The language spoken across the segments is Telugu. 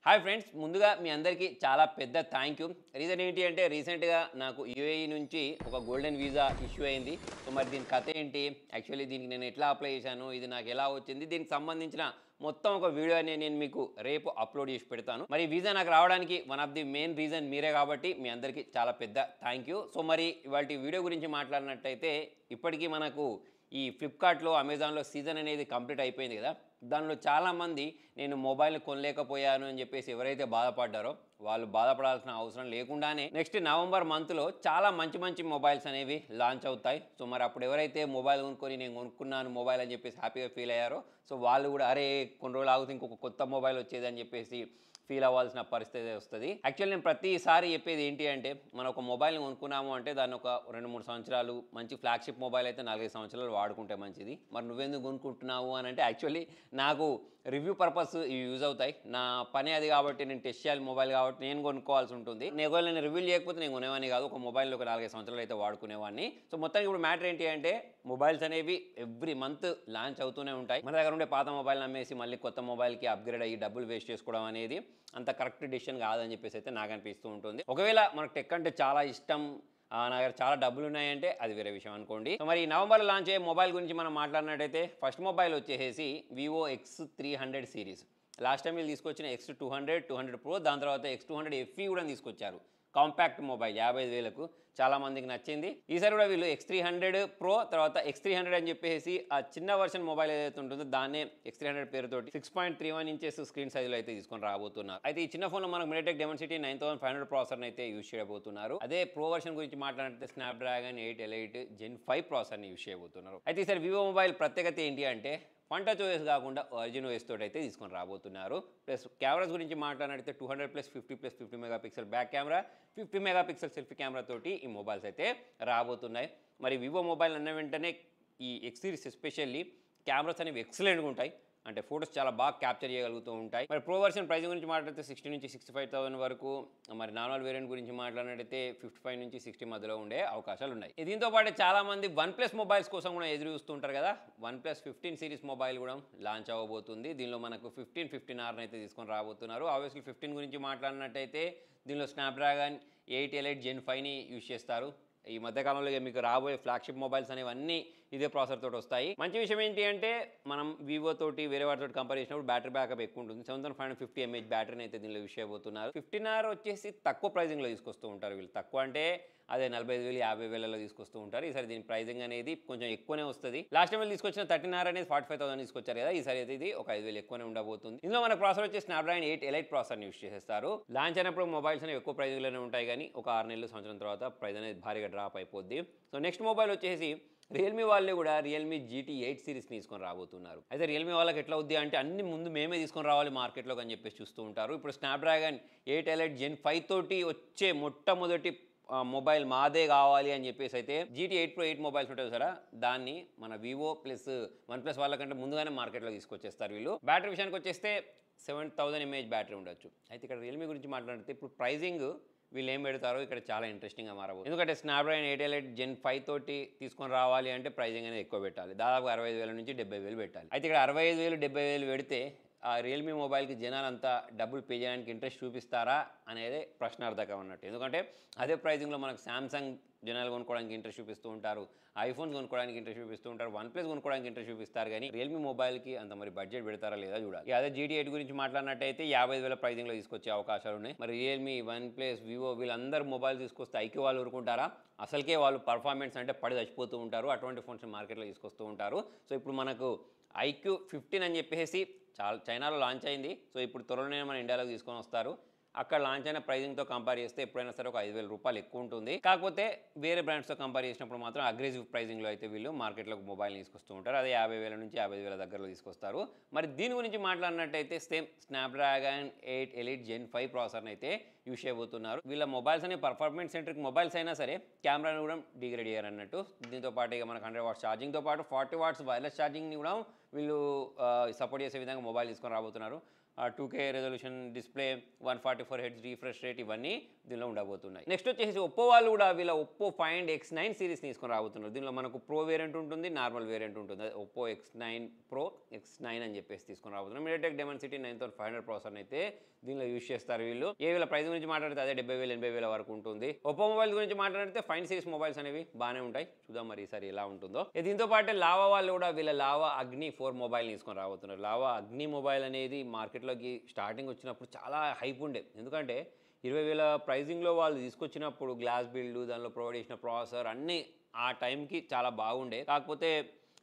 హాయ్ ఫ్రెండ్స్, ముందుగా మీ అందరికీ చాలా పెద్ద థ్యాంక్ యూ. రీజన్ ఏంటి అంటే రీసెంట్గా నాకు యూఏఈ నుంచి ఒక గోల్డెన్ వీసా ఇష్యూ అయింది. సో మరి దీని కథ ఏంటి, యాక్చువల్లీ దీనికి నేను ఎట్లా అప్లై చేశాను, ఇది నాకు ఎలా వచ్చింది, దీనికి సంబంధించిన మొత్తం ఒక వీడియోని నేను మీకు రేపు అప్లోడ్ చేసి పెడతాను. మరి వీసా నాకు రావడానికి one of the main reason మీరే కాబట్టి మీ అందరికీ చాలా పెద్ద థ్యాంక్ యూ. సో మరి ఇవాళ వీడియో గురించి మాట్లాడినట్టయితే ఇప్పటికీ మనకు ఈ ఫ్లిప్కార్ట్లో అమెజాన్లో సీజన్ అనేది కంప్లీట్ అయిపోయింది కదా. దానిలో చాలామంది నేను మొబైల్ కొనలేకపోయాను అని చెప్పేసి ఎవరైతే బాధపడ్డారో వాళ్ళు బాధపడాల్సిన అవసరం లేకుండానే నెక్స్ట్ నవంబర్ మంత్లో చాలా మంచి మంచి మొబైల్స్ అనేవి లాంచ్ అవుతాయి. సో మరి అప్పుడు ఎవరైతే మొబైల్ కొనుక్కొని నేను కొనుక్కున్నాను మొబైల్ అని చెప్పేసి హ్యాపీగా ఫీల్ అయ్యారో సో వాళ్ళు కూడా అరే కొన్ని రోజులు ఆగుతూ ఇంకొక కొత్త మొబైల్ వచ్చేది అని చెప్పేసి ఫీల్ అవ్వాల్సిన పరిస్థితి వస్తుంది. యాక్చువల్లీ నేను ప్రతిసారి చెప్పేది ఏంటి అంటే మనం ఒక మొబైల్ని కొనుక్కున్నాము అంటే దాన్ని ఒక 2-3 సంవత్సరాలు మంచి ఫ్లాగ్షిప్ మొబైల్ అయితే 4-5 సంవత్సరాలు వాడుకుంటే మంచిది. మరి నువ్వెందుకు కొనుక్కుంటున్నావు అని అంటే యాక్చువల్లీ నాకు రివ్యూ పర్పస్ ఇవి యూజ్ అవుతాయి. నా పని అది కాబట్టి నేను టెస్ట్ చేయాలి మొబైల్ కాబట్టి నేను కొనుక్కోవాల్సి ఉంటుంది. నేను రివ్యూ చేయకపోతే నేను కొనేవాడిని కాదు. ఒక మొబైల్ ఒక 4-5 సంవత్సరాలు అయితే వాడుకునేవాడిని. సో మొత్తానికి ఇప్పుడు మ్యాటర్ ఏంటి అంటే మొబైల్స్ అనేవి ఎవ్రీ మంత్ లాంచ్ అవుతూనే ఉంటాయి. మన దగ్గర ఉండే పాత మొబైల్ అమ్మేసి మళ్ళీ కొత్త మొబైల్కి అప్గ్రేడ్ అయ్యి డబ్బులు వేస్ట్ చేసుకోవడం అనేది అంత కరెక్ట్ డెసిషన్ కాదని చెప్పేసి అయితే నాకు అనిపిస్తూ ఉంటుంది. ఒకవేళ మనకు టెక్ అంటే చాలా ఇష్టం, నా దగ్గర చాలా డబ్బులు ఉన్నాయంటే అది వేరే విషయం అనుకోండి. సో మరి నవంబర్లో లాంచ్ అయ్యే మొబైల్ గురించి మనం మాట్లాడినట్టయితే ఫస్ట్ మొబైల్ వచ్చేసి Vivo X300 series. Last time వీళ్ళు తీసుకొచ్చిన X200, 200 Pro, దాని తర్వాత X200 FE కూడా తీసుకొచ్చారు. కాంపాక్ట్ మొబైల్ 55,000కు చాలామందికి నచ్చింది. ఈసారి కూడా వీళ్ళు X300 Pro తర్వాత X300 అని చెప్పేసి ఆ చిన్న వర్షన్ మొబైల్ ఏదైతే ఉంటుందో దాన్నే X300 పేరుతోటి 6.31 ఇంచెస్ స్క్రీన్ సైజులో అయితే తీసుకొని రాబోతున్నారు. అయితే ఈ చిన్న ఫోన్లో మనకు MediaTek Dimensity 9500 ప్రాసెసర్ని అయితే యూజ్ చేయబోతున్నారు. అదే ప్రో వర్షన్ గురించి మాట్లాడితే Snapdragon 8 Elite Gen 5 ప్రాసెసర్ని యూజ్ చేయబోతున్నారు. అయితే ఈసారి వివో మొబైల్ ప్రత్యేకత ఏంటి అంటే వన్ టచ్ ఓఎస్ కాకుండా ఒరిజిన్ ఓఎస్ తోటి అయితే తీసుకొని రాబోతున్నారు. ప్లస్ కెమెరాస్ గురించి మాట్లాడితే 200+50+50 megapixel back camera, 50 megapixel selfie camera తోటి ఈ మొబైల్స్ అయితే రాబోతున్నాయి. మరి వివో మొబైల్ అన్న వెంటనే ఈ ఎక్స్ సిరీస్ ఎస్పెషల్లీ కెమెరాస్ అనేవి ఎక్సలెంట్గా ఉంటాయి. అంటే ఫోటోస్ చాలా బాగా క్యాప్చర్ చేయగలుగుతూ ఉంటాయి. మరి ప్రో వర్షన్ ప్రైస్ గురించి మాట్లాడితే 60 నుంచి 65,000 వరకు, మరి నార్మల్ వేరియంట్ గురించి మాట్లాడినట్టయితే 55 నుంచి 60 మధ్యలో ఉండే అవకాశాలు ఉన్నాయి. దీంతో పాటు చాలా మంది OnePlus మొబైల్స్ కోసం కూడా ఎదురు చూస్తుంటారు కదా. OnePlus 15 సిరీస్ మొబైల్ కూడా లాంచ్ అవ్వబోతుంది. దీనిలో మనకు 15R అయితే తీసుకొని రాబోతున్నారు. ఆబ్వియస్లీ 15 గురించి మాట్లాడినట్టయితే దీనిలో Snapdragon 8 Elite Gen 5ని యూజ్ చేస్తారు. ఈ మధ్యకాలంలో మీకు రాబోయే ఫ్లాగ్షిప్ మొబైల్స్ అనేవి అన్నీ ఇదే ప్రాసెసర్ తోటి వస్తాయి. మంచి విషయం ఏంటి అంటే మనం వివో తోటి వేరే వాటితో కంపేర్ చేసినప్పుడు బ్యాటరీ బ్యాకప్ ఎక్కువ ఉంటుంది. 7550 mAh బ్యాటరీని అయితే దీనిలో యూజ్ చేయబోతున్నారు. 15R వచ్చేసి తక్కువ ప్రైజింగ్లో తీసుకొస్తూ ఉంటారు వీళ్ళు. తక్కువ అంటే అదే 45,000 50,000లో తీసుకొస్తూ ఉంటారు. ఈసారి దీని ప్రైజింగ్ అనేది కొంచెం ఎక్కువనే వస్తుంది. లాస్ట్ టైం వీళ్ళు తీసుకొచ్చిన 13R అనేది 45,000 తీసుకొచ్చారు కదా. ఈసారి అయితే ఇది ఒక 5,000 ఎక్కువనే ఉండబోతుంది. ఇందులో మన ప్రాసెసర్ వచ్చి Snapdragon 8 Elite ప్రాసెసర్ని యూజ్ చేసేస్తారు. లాంచ్ అయినప్పుడు మొబైల్స్ అనేవి ఎక్కువ ప్రైజింగ్లోనే ఉంటాయి కానీ ఒక 6 నెలలు సంవత్సరం తర్వాత ప్రైజ్ అనేది భారీగా డ్రాప్ అయిపోద్ది. సో నెక్స్ట్ మొబైల్ వచ్చేసి రియల్మీ వాళ్ళు కూడా రియల్మీ GT8 సిరీస్ని తీసుకొని రాబోతున్నారు. అయితే రియల్మీ వాళ్ళకి ఎట్లా అవుద్ది అంటే అన్ని ముందు మేమే తీసుకొని రావాలి మార్కెట్లోకి అని చెప్పేసి చూస్తూ ఉంటారు. ఇప్పుడు Snapdragon 8 Elite Gen 5 తోటి వచ్చే మొట్టమొదటి మొబైల్ మాదే కావాలి అని చెప్పేసి అయితే GT8 Pro 8 మొబైల్స్ ఉంటుంది సరే, దాన్ని మన వివో ప్లస్ OnePlus వాళ్ళకంటే ముందుగానే మార్కెట్లో తీసుకొచ్చేస్తారు వీళ్ళు. బ్యాటరీ విషయానికి వచ్చేస్తే 7000 mAh బ్యాటరీ ఉండొచ్చు. అయితే ఇక్కడ రియల్మీ గురించి మాట్లాడితే ఇప్పుడు ప్రైజింగ్ వీళ్ళు ఏం పెడతారో ఇక్కడ చాలా ఇంట్రెస్టింగ్గా మారబోతుంది. ఎందుకంటే Snapdragon 8 Elite Gen 5 తోటి తీసుకొని రావాలి అంటే ప్రైజింగ్ అనేది ఎక్కువ పెట్టాలి. దాదాపు 65,000 నుంచి 70,000 పెట్టాలి. అయితే ఇక్కడ 65,000 70,000 పెడితే ఆ రియల్మీ మొబైల్కి జనాలంతా డబ్బులు పే చేయడానికి ఇంట్రెస్ట్ చూపిస్తారా అనేది ప్రశ్నార్థకం అన్నట్టు. ఎందుకంటే అదే ప్రైజింగ్లో మనకు శాంసంగ్ జనాలు కొనుక్కోవడానికి ఇంట్రెస్ట్ చూపిస్తూ ఉంటారు, ఐఫోన్స్ కొనుక్కోవడానికి ఇంట్రెస్ట్ చూపిస్తూ ఉంటారు, OnePlus కొనుక్కోవడానికి ఇంట్రెస్ట్ చూపిస్తారు. కానీ రియల్మీ మొబైల్కి అంత మరి బడ్జెట్ పెడతారా లేదా చూడాలి. అదే GT8 గురించి మాట్లాడినట్టయితే 55,000 ప్రైజింగ్లో తీసుకొచ్చే అవకాశాలు ఉన్నాయి. మరి రియల్మీ, OnePlus, వివో వీళ్ళందరూ మొబైల్ తీసుకొస్తే ఐక్యూ వాళ్ళు ఊరుకుంటారా? అసలుకే వాళ్ళు పర్ఫార్మెన్స్ అంటే పడి చచ్చిపోతూ ఉంటారు. అటువంటి ఫోన్స్ మార్కెట్లో తీసుకొస్తూ ఉంటారు. సో ఇప్పుడు మనకు IQ 15 అని చెప్పేసి చైనాలో లాంచ్ అయింది. సో ఇప్పుడు త్వరలోనే మన ఇండియాలోకి తీసుకొని వస్తారు. అక్కడ లాంచ్ అయిన ప్రైజింగ్తో కంపేర్ చేస్తే ఎప్పుడైనా సరే ఒక 5,000 రూపాయలు ఎక్కువ ఉంటుంది. కాకపోతే వేరే బ్రాండ్స్తో కంపేర్ చేసినప్పుడు మాత్రం అగ్రెసివ్ ప్రైజింగ్లో అయితే వీళ్ళు మార్కెట్లోకి మొబైల్ తీసుకొస్తూ ఉంటారు. అదే 50,000 నుంచి 55,000 దగ్గరలో తీసుకొస్తారు. మరి దీని గురించి మాట్లాడినట్టయితే సేమ్ Snapdragon 8 Elite Gen 5 ప్రాసెసర్ని అయితే యూజ్ చేయబోతున్నారు. వీళ్ళ మొబైల్స్ అనే పర్ఫార్మెన్స్ సెంట్రిక్ మొబైల్స్ అయినా సరే కెమెరాను కూడా డిగ్రేడ్ చేయరు అన్నట్టు. దీంతో పాటు ఇక మనకు 100 వాట్స్ ఛార్జింగ్తో పాటు 40 వాట్స్ వైర్లెస్ ఛార్జింగ్ని కూడా వీళ్ళు సపోర్ట్ చేసే విధంగా మొబైల్ తీసుకొని రాబోతున్నారు. 2K resolution display, 144 Hz refresh rate, ఇవన్నీ దీనిలో ఉండబోతున్నాయి. నెక్స్ట్ వచ్చేసి ఒప్పో వాళ్ళు కూడా వీళ్ళ ఒప్పో ఫైండ్ X9 సిరీస్ తీసుకొని రాబోతున్నారు. దీనిలో మనకు ప్రో వేరియంట్ ఉంటుంది, నార్మల్ వేరియంట్ ఉంటుంది. ఒప్పో X9 ప్రో, X9 అని చెప్పేసి తీసుకొని రాబోతున్నారు. మీడియాటెక్ డైమెన్సిటీ 9500 ప్రాసెసర్ అయితే దీనిలో యూజ్ చేస్తారు వీళ్ళు. వీళ్ళ ప్రైస్ గురించి మాట్లాడితే అదే 70,000 80,000 వరకు ఉంటుంది. ఒప్పో మొబైల్ గురించి మాట్లాడితే ఫైన్ సిరీస్ మొబైల్స్ అనేవి బాగానే ఉంటాయి. చూద్దాం మరి ఈసారి ఎలా ఉంటుందో. దీంతో పాటు లావా వాళ్ళు కూడా వీళ్ళ లావా అగ్ని 4 మొబైల్ తీసుకొని రాబోతున్నారు. లావా అగ్ని మొబైల్ అనేది మార్కెట్లోకి స్టార్టింగ్ వచ్చినప్పుడు చాలా హైప్ ఉండే. ఎందుకంటే 20,000 ప్రైజింగ్లో వాళ్ళు తీసుకొచ్చినప్పుడు గ్లాస్ బిల్డ్, దానిలో ప్రొవైడ్ చేసిన ప్రాసెసర్ అన్నీ ఆ టైంకి చాలా బాగుండే. కాకపోతే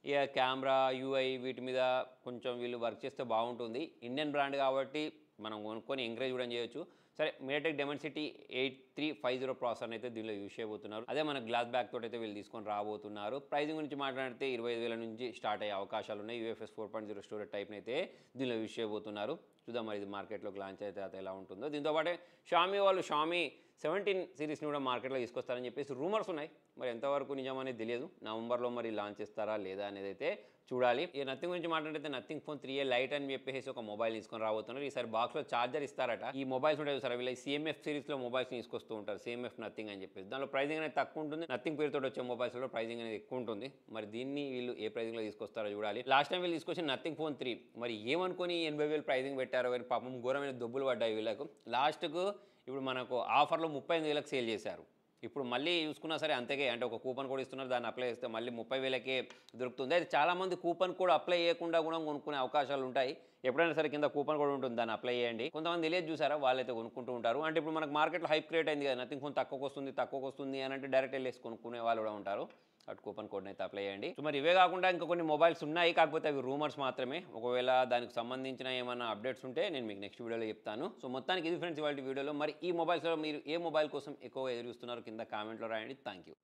ఇక కెమెరా, యూఐ వీటి మీద కొంచెం వీళ్ళు వర్క్ చేస్తే బాగుంటుంది. ఇండియన్ బ్రాండ్ కాబట్టి మనం కొనుక్కొని ఎంకరేజ్ కూడా చేయొచ్చు. సరే, మీడియాటెక్ డైమెన్సిటీ 8350 ప్రాసెసర్ అయితే దీనిలో యూజ్ చేయబోతున్నారు. అదే మన గ్లాస్ బ్యాక్ తోటి అయితే వీళ్ళు తీసుకొని రాబోతున్నారు. ప్రైజింగ్ గురించి మాట్లాడితే 25,000 నుంచి స్టార్ట్ అయ్యే అవకాశాలు ఉన్నాయి. UFS 4.0 స్టోరేజ్ టైప్ని అయితే దీనిలో యూజ్ చేయబోతున్నారు. చూద్దాం మరి ఇది మార్కెట్లోకి లాంచ్ అయితే అది ఎలా ఉంటుందో. దీంతోపాటే షామీ వాళ్ళు షామీ 17 సిరీస్ని కూడా మార్కెట్లో తీసుకొస్తారని చెప్పేసి రూమర్స్ ఉన్నాయి. మరి ఎంతవరకు నిజమనేది తెలియదు. నవంబర్లో మరి లాంచ్ చేస్తారా లేదా అనేది అయితే చూడాలి. ఈ నథింగ్ గురించి మాట్లాడితే నథింగ్ ఫోన్ 3A లైట్ అని చెప్పేసి ఒక మొబైల్ తీసుకొని రాబోతున్నారు. ఈసారి బాక్స్లో ఛార్జర్ ఇస్తారట. ఈ మొబైల్స్ ఉంటాయి సార్, వీళ్ళ CMF సిరీస్లో మొబైల్స్ తీసుకొస్తూ ఉంటారు. CMF నథింగ్ అని చెప్పేసి దానిలో ప్రైజింగ్ అనేది తక్కువ ఉంటుంది. నథింగ్ పేరుతో వచ్చే మొబైల్స్లో ప్రైజింగ్ అనేది ఎక్కువ ఉంటుంది. మరి దీన్ని వీళ్ళు ఏ ప్రైజింగ్లో తీసుకొస్తారో చూడాలి. లాస్ట్ టైం వీళ్ళు తీసుకొచ్చిన నథింగ్ ఫోన్ 3 మరి ఏమనుకొని 80,000 ప్రైజింగ్ పెట్టారో కానీ పాపం ఘోరమైన దొబ్బులు పడ్డాయి వీళ్ళకు. లాస్ట్కు ఇప్పుడు మనకు ఆఫర్లో 35,000కి సేల్ చేశారు. ఇప్పుడు మళ్ళీ చూసుకున్నా సరే అంతకే, అంటే ఒక కూపన్ కోడ్ ఇస్తున్నారు, దాన్ని అప్లై చేస్తే మళ్ళీ 30,000కే దొరుకుతుంది. అయితే చాలామంది కూపన్ కోడ్ అప్లై చేయకుండా కూడా కొనుక్కునే అవకాశాలు ఉంటాయి. ఎప్పుడైనా సరే కింద కూపన్ కోడ్ ఉంటుంది, దాన్ని అప్లై చేయండి. కొంతమంది తెలియదు చూసారా, వాళ్ళైతే కొనుక్కుంటూ ఉంటారు. అంటే ఇప్పుడు మనకు మార్కెట్లో హైప్ క్రియేట్ అయింది కదా, నథింగ్ ఫోన్ తక్కువకు వస్తుంది అని అంటే డైరెక్ట్ వెళ్ళేసి కొనుక్కునే వాళ్ళు కూడా ఉంటారు. అటు కూపన్ కోడ్ని అయితే అప్లై చేయండి. సో మరి ఇవే కాకుండా ఇంకా కొన్ని మొబైల్స్ ఉన్నాయి, కాకపోతే అవి రూమర్స్ మాత్రమే. ఒకవేళ దానికి సంబంధించిన ఏమైనా అప్డేట్స్ ఉంటే నేను మీకు నెక్స్ట్ వీడియోలో చెప్తాను. సో మొత్తానికి ఇది ఫ్రెండ్స్ ఇవాళ వీడియోలో. మరి ఈ మొబైల్స్లో మీరు ఏ మొబైల్ కోసం ఎక్కువగా ఎదురు చూస్తున్నారో కింద కామెంట్లో రాయండి. Thank you.